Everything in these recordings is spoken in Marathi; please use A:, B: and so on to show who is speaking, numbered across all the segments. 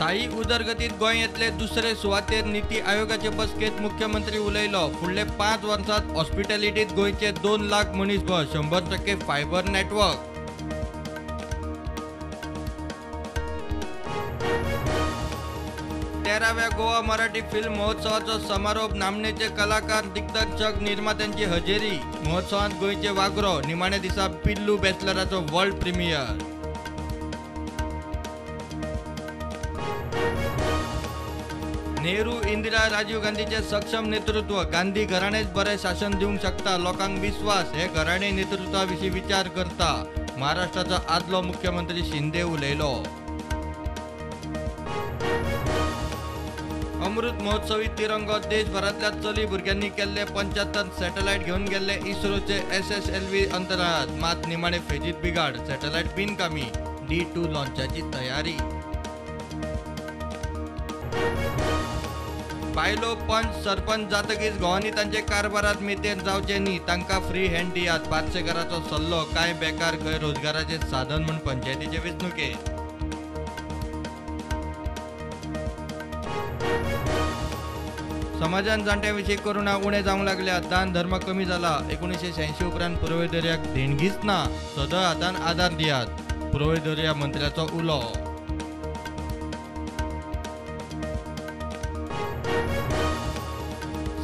A: स्थायी उदरगतीत गोंय येतले दुसरे सुवातेर नीती आयोगाचे बसकेत मुख्यमंत्री उलयलो. फुडले 5 वर्सात हॉस्पिटॅलिटीत गोंयचे 2 लाख मनीसबळ, 100% फायबर नेटवर्क. तेराव्या गोवा मराठी फिल्म महोत्सवाचो समारोप. नामनेचे कलाकार, दिग्दर्शक, निर्मात्यांची हजेरी. महोत्सवात गोंयचे वागरो. निमाण्या दिसा पिल्लू बॅचलराचो वर्ल्ड प्रिमियर. नेहरू, इंदिरा, राजीव गांधीचे सक्षम नेतृत्व. गांधी घराणेच बरे शासन दिवंक शकता. लोकांक विश्वास. हे घराणे नेतृत्वाविषयी विचार करता. महाराष्ट्राचो आदलो मुख्यमंत्री शिंदे उलयलो. अमृत महोत्सवी तिरंगो. देशभरातल्या चली भुरग्यांनी केल्ले 75 सॅटेलाइट घेऊन गेल्ले इस्रोचे SSLV अंतराळात. मात निमाणे फेजीत बिगाड. सॅटेलाइट बिनकामी. D2 लॉन्चाची तयारी. बायलो पंच सरपंच जातकीच घोवांनी तांचे कारभारात मेतेर जावचे न्ही. तांकां फ्री हँड दियात. पार्सेकाराचो सल्लो. कांय बेकार खंय रोजगाराचे साधन म्हूण पंचायतीचे वेंचणुकेत. समाजान जाणट्यांविशीं करुणा उणें जावंक लागल्या. दान धर्म कमी जाला. 1986 उपरांत पुरवय दर्याक देणगीच ना. सदळ हातान आदार दियात. पुरवय दर्या मंत्र्याचो उलो.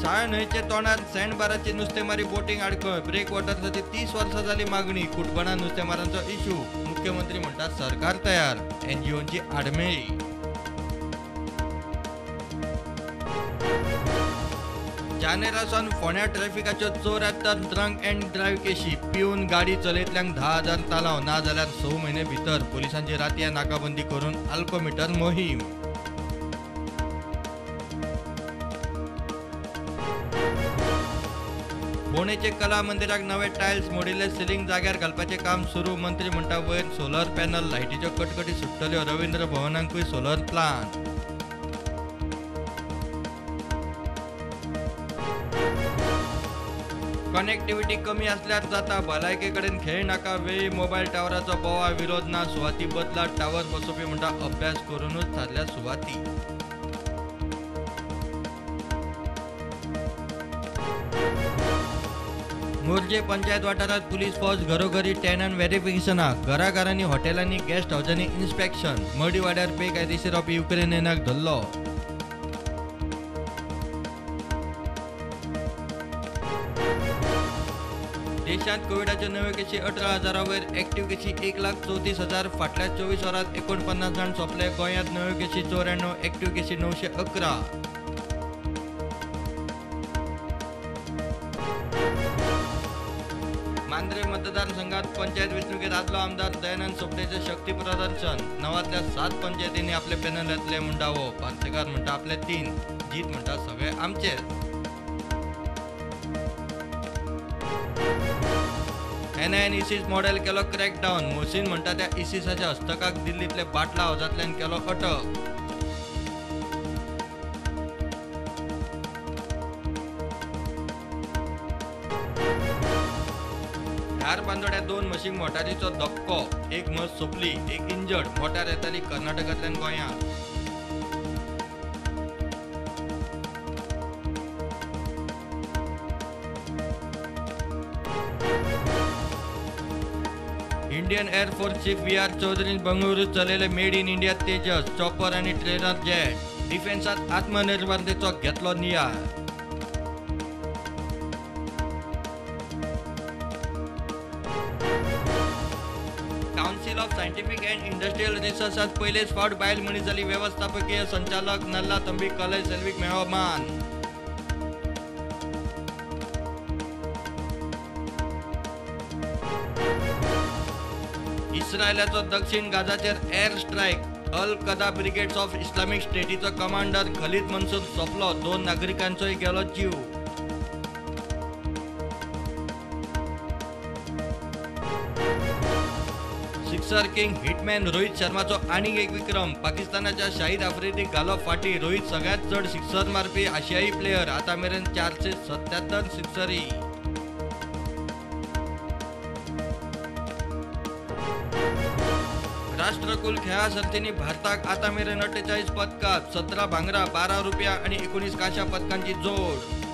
A: साळ न्हंयचे तोंडार सँडबाराची नुस्तेमारी बोटींग आडखळ. ब्रेक वॉटरसाठी 30 वर्सां जाली मागणी. कुटबणा नुस्तेमारांचो इश्यू. मुख्यमंत्री म्हणटात सरकार तयार. NGOंची आडमेळी. जानेरासावन फोंड्या ट्रॅफिकाच्यो 74 ड्रंक अँड ड्रायव्ह केशी. पिवन गाडी चलयतल्यांक 10,000 तालाव. ना जाल्यार 6 म्हयने भितर. पोलिसांची रातया नाकाबंदी करून अल्कोमीटर मोहीम. बोणेचे कला मंदिराक नवे टायल्स मोडिल्ले सिलिंग जाग्यार घालपाचे काम सुरू. मंत्री म्हणटा वयर सोलर पॅनल. लायटीच्यो कटकटी सुट्टल्यो. रवींद्र भवनांकूय सोलर प्लांट. कनेक्टिव्हिटी कमी असल्यार जाता. भलायके कडेन खेळ नाका. वेळी मोबायल टावराचो बोवा. विरोध ना. सुवाती बदला. टावर बसोवपी म्हणटा अभ्यास करूनच थारल्या सुवाती. मोर्जे पंचायत वाठारात पुलीस फौज. घरोघरी टॅनन व्हेरिफिकेशनाक. घराघरांनी हॉटेलांनी गेस्ट हाऊसांनी इन्स्पेक्शन. मडी वाड्यार बेकायदेशीर रावपी युक्रेनियनाक धरलो. देशात कोविडाच्यो नव्यो केशी 18,000 वयर. एक्टिव्ह केशी 1,34,000. फाटल्या 24 वरांत 49 जाण सोंपले. गोंयांत नव्यो केशी 94. एक्टिव्ह केशी 911. मांद्रे मतदारसंघात पंचायत वेंचणुकेत आदलो आमदार दयानंद सोपटेचे शक्ती प्रदर्शन. 9तल्या 7 पंचायतींनी आपले पॅनल येतले म्हूण दावो. पार्सेकार म्हणटा आपले 3. जीत म्हणटा सगळे आमचेच. NIN इसीस मॉडेल केलो क्रॅकडाऊन. मोसीन म्हणटा त्या इसीसाच्या हस्तकाक दिल्लीतले बाटला हावजांतल्यान केलो अटक. धार बांदोड्या 2 मशीन मोटारीचो धक्को. एक म्हस सोंपली. एक इंजर्ड. मोटार येताली कर्नाटकांतल्यान गोंयांत. Indian air force chief VR Chaudhary बंगळुरूत चलयले made in India Tejas. Chopper आणि ट्रेनर जेट. डिफेन्सात आत्मनिर्भरतेचो घेतलो नियाळ. Council of scientific and industrial रिसर्चात पहिलेच फावट बायल मनीस जाली व्यवस्थापकीय संचालक. नल्ला तंबी कलय सेल्वीक मेळ्ळो मान. इस्रायलाचो दक्षिण गाजाचेर air strike. Al Qaeda brigades of Islamic स्टेटीचो कमांडर खलीद मनसूर सोंपलो. 2 नागरिकांचोय गेलो जीव. सिक्सर किंग हिटमॅन रोहित शर्माचो आनीक एक विक्रम. पाकिस्तानाच्या शाहीद आफ्रिदीक घालो फाटी. रोहित सगळ्यात चड सिक्सर मारपी आशियाई प्लेयर. आतां मेरेन 477 सिक्सरी. राष्ट्रकुल खेळा सर्तींनी भारताक आता मेरेन 48 पदकां, 17 भांगरा, 12 रुपया आणि 19 कांस्य पदकांची जोड.